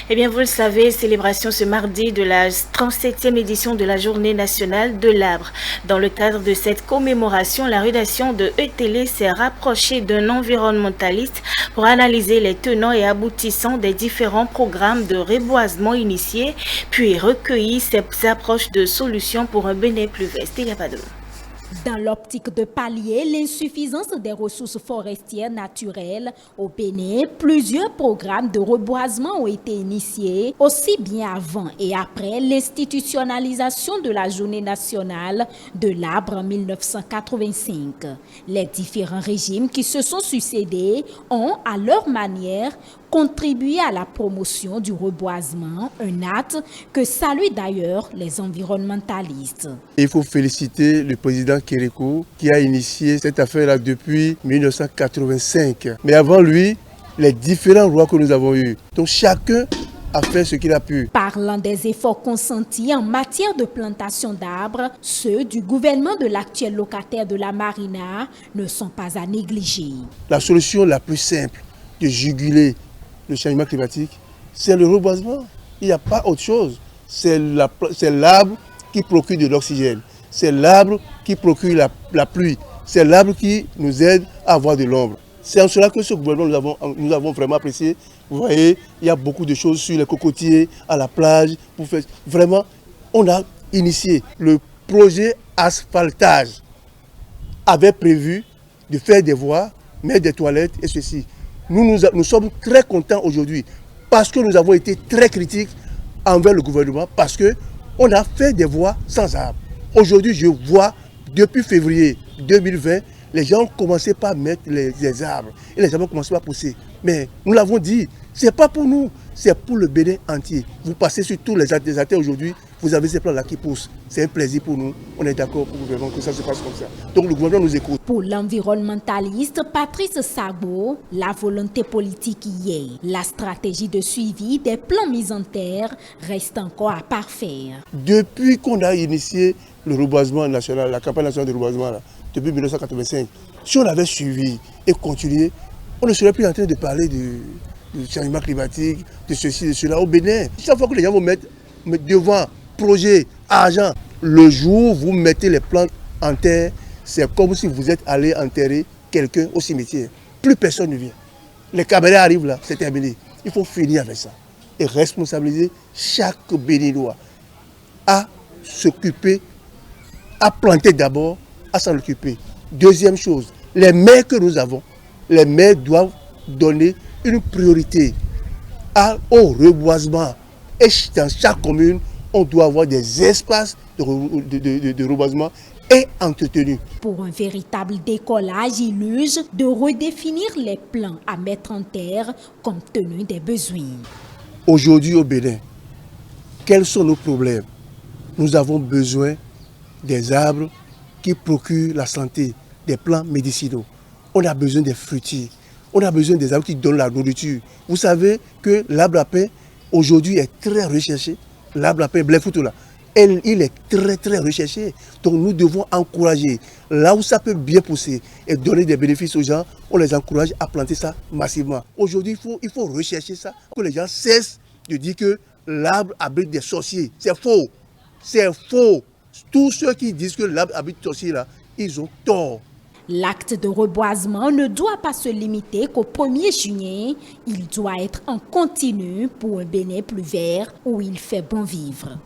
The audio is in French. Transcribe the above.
Eh bien, vous le savez, célébration ce mardi de la 37e édition de la Journée nationale de l'arbre. Dans le cadre de cette commémoration, la rédaction de E-Télé s'est rapprochée d'un environnementaliste pour analyser les tenants et aboutissants des différents programmes de reboisement initiés, puis recueillir ses approches de solutions pour un Bénin plus vert. Dans l'optique de pallier l'insuffisance des ressources forestières naturelles au Bénin, plusieurs programmes de reboisement ont été initiés, aussi bien avant et après l'institutionnalisation de la Journée nationale de l'arbre en 1985. Les différents régimes qui se sont succédés ont, à leur manière, contribué à la promotion du reboisement, un acte que saluent d'ailleurs les environnementalistes. Il faut féliciter le président Kérékou qui a initié cette affaire-là depuis 1985. Mais avant lui, les différents rois que nous avons eus. Donc chacun a fait ce qu'il a pu. Parlant des efforts consentis en matière de plantation d'arbres, ceux du gouvernement de l'actuel locataire de la Marina ne sont pas à négliger. La solution la plus simple de juguler le changement climatique, c'est le reboisement. Il n'y a pas autre chose. C'est l'arbre qui procure de l'oxygène. C'est l'arbre qui procure la pluie. C'est l'arbre qui nous aide à avoir de l'ombre. C'est en cela que ce gouvernement, nous avons vraiment apprécié. Vous voyez, il y a beaucoup de choses sur les cocotiers, à la plage. Vraiment, on a initié le projet asphaltage. Avait prévu de faire des voies, mettre des toilettes et ceci. Nous sommes très contents aujourd'hui parce que nous avons été très critiques envers le gouvernement parce qu'on a fait des voies sans arbres. Aujourd'hui, je vois, depuis février 2020, les gens ont commencé par mettre les arbres et les arbres ont commencé à pousser. Mais nous l'avons dit, ce n'est pas pour nous, c'est pour le Bénin entier. Vous passez sur tous les artères aujourd'hui, vous avez ces plans-là qui poussent. C'est un plaisir pour nous. On est d'accord pour le gouvernement que ça se passe comme ça. Donc le gouvernement nous écoute. Pour l'environnementaliste Patrice Sagbo, la volonté politique y est. La stratégie de suivi des plans mis en terre reste encore à parfaire. Depuis qu'on a initié le reboisement national, la campagne nationale de reboisement, là, depuis 1985, si on avait suivi et continué, on ne serait plus en train de parler du changement climatique, de ceci, de cela au Bénin. Chaque fois que les gens vont mettre devant projet, argent, le jour où vous mettez les plantes en terre, c'est comme si vous êtes allé enterrer quelqu'un au cimetière. Plus personne ne vient. Les caméras arrivent là, c'est terminé. Il faut finir avec ça et responsabiliser chaque Béninois à s'occuper, à planter d'abord, à s'en occuper. Deuxième chose, les maires que nous avons, les maires doivent donner une priorité au reboisement. Et dans chaque commune, on doit avoir des espaces de reboisement et entretenus. Pour un véritable décollage, il urge de redéfinir les plans à mettre en terre compte tenu des besoins. Aujourd'hui au Bénin, quels sont nos problèmes? Nous avons besoin des arbres qui procurent la santé, des plants médicinaux. On a besoin des fruitiers. On a besoin des arbres qui donnent la nourriture. Vous savez que l'arbre à pain, aujourd'hui, est très recherché. L'arbre à pain, Blefoutou là, il est très très recherché. Donc nous devons encourager. Là où ça peut bien pousser et donner des bénéfices aux gens, on les encourage à planter ça massivement. Aujourd'hui, il faut rechercher ça, que les gens cessent de dire que l'arbre abrite des sorciers. C'est faux. C'est faux. Tous ceux qui disent que l'arbre abrite des sorciers là, ils ont tort. L'acte de reboisement ne doit pas se limiter qu'au 1er juillet, il doit être en continu pour un Bénin plus vert où il fait bon vivre.